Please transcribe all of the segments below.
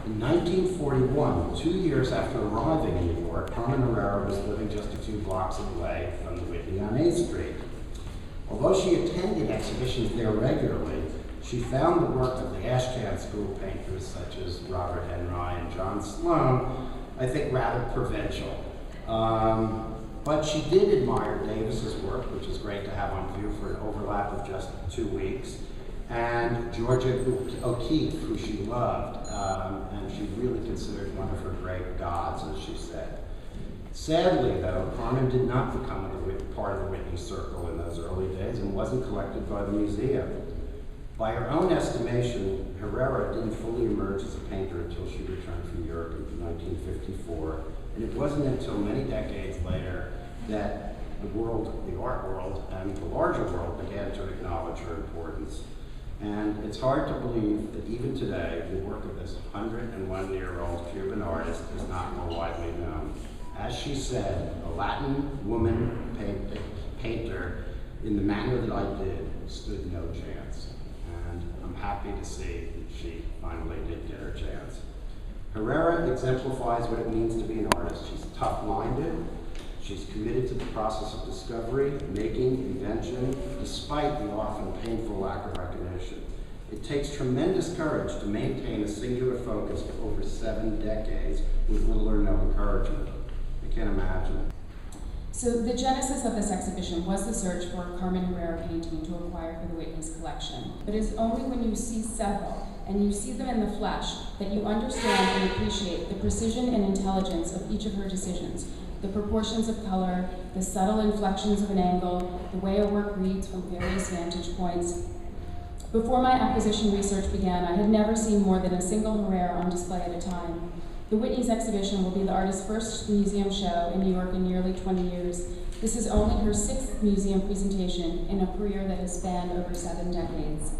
In 1941, 2 years after arriving in New York, Carmen Herrera was living just a few blocks away from the Whitney on 8th Street. Although she attended exhibitions there regularly, she found the work of the Ashcan school painters such as Robert Henry and John Sloan, I think, rather provincial. But she did admire Davis's work, which is great to have on view for an overlap of just 2 weeks, and Georgia O'Keeffe, who she loved, and she really considered one of her great gods, as she said. Sadly, though, Carmen did not become part of the Whitney Circle in those early days and wasn't collected by the museum. By her own estimation, Herrera didn't fully emerge as a painter until she returned from Europe in 1954, and it wasn't until many decades later that the art world, and the larger world began to acknowledge her importance. And it's hard to believe that even today, the work of this 101-year-old Cuban artist is not more widely known. As she said, a Latin woman painter, in the manner that I did, stood no chance. And I'm happy to see that she finally did get her chance. Herrera exemplifies what it means to be an artist. She's tough-minded. She's committed to the process of discovery, making, invention, despite the often painful lack of recognition. It takes tremendous courage to maintain a singular focus for over 7 decades with little or no encouragement. I can't imagine. So the genesis of this exhibition was the search for a Carmen Herrera painting to acquire for the Whitney's collection. But it's only when you see several, and you see them in the flesh, that you understand and appreciate the precision and intelligence of each of her decisions, the proportions of color, the subtle inflections of an angle, the way a work reads from various vantage points. Before my acquisition research began, I had never seen more than a single Herrera on display at a time. The Whitney's exhibition will be the artist's first museum show in New York in nearly 20 years. This is only her 6th museum presentation in a career that has spanned over 7 decades.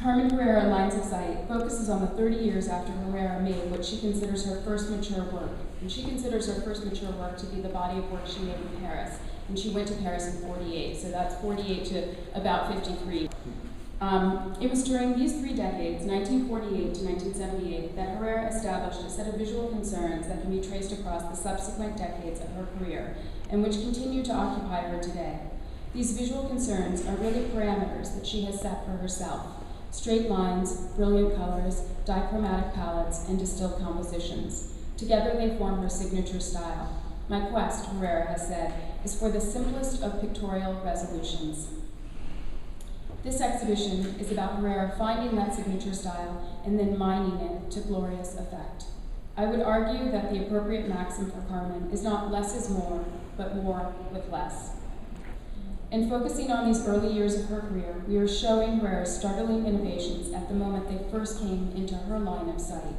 Carmen Herrera Lines of Sight focuses on the 30 years after Herrera made what she considers her first mature work. And she considers her first mature work to be the body of work she made in Paris. And she went to Paris in 48, so that's 48 to about 53. It was during these 3 decades, 1948 to 1978, that Herrera established a set of visual concerns that can be traced across the subsequent decades of her career, and which continue to occupy her today. These visual concerns are really parameters that she has set for herself: straight lines, brilliant colors, dichromatic palettes, and distilled compositions. Together they form her signature style. My quest, Herrera has said, is for the simplest of pictorial resolutions. This exhibition is about Herrera finding that signature style and then mining it to glorious effect. I would argue that the appropriate maxim for Carmen is not less is more, but more with less. In focusing on these early years of her career, we are showing Herrera's startling innovations at the moment they first came into her line of sight.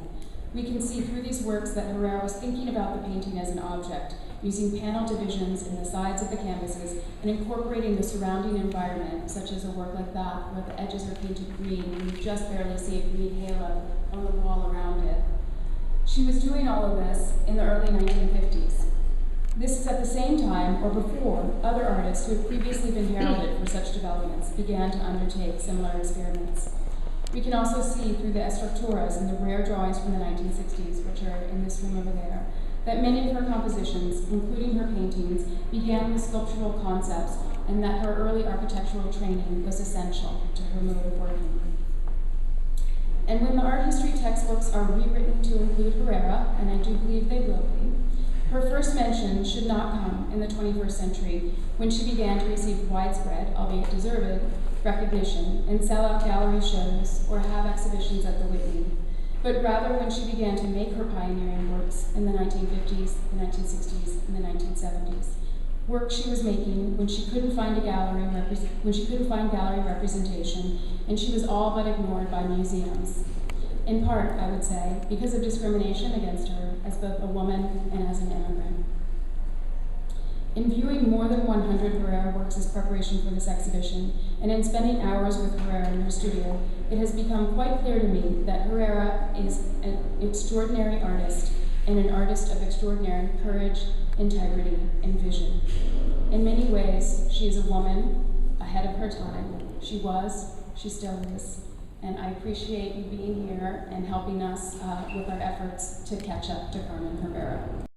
We can see through these works that Herrera was thinking about the painting as an object, using panel divisions in the sides of the canvases and incorporating the surrounding environment, such as a work like that, where the edges are painted green and you just barely see a green halo on the wall around it. She was doing all of this in the early 1950s. This is at the same time, or before, other artists who had previously been heralded for such developments began to undertake similar experiments. We can also see through the estructuras and the rare drawings from the 1960s, which are in this room over there, that many of her compositions, including her paintings, began with sculptural concepts, and that her early architectural training was essential to her mode of working. And when the art history textbooks are rewritten to include Herrera, and I do believe they will be, her first mention should not come in the 21st century, when she began to receive widespread, albeit deserved, recognition and sell out gallery shows or have exhibitions at the Whitney, but rather when she began to make her pioneering works in the 1950s, the 1960s, and the 1970s. Work she was making when she couldn't find gallery representation, and she was all but ignored by museums. In part, I would say, because of discrimination against her as both a woman and as an immigrant. In viewing more than 100 Herrera works as preparation for this exhibition, and in spending hours with Herrera in her studio, it has become quite clear to me that Herrera is an extraordinary artist, and an artist of extraordinary courage, integrity, and vision. In many ways, she is a woman ahead of her time. She was, she still is, and I appreciate you being here and helping us with our efforts to catch up to Carmen Herrera.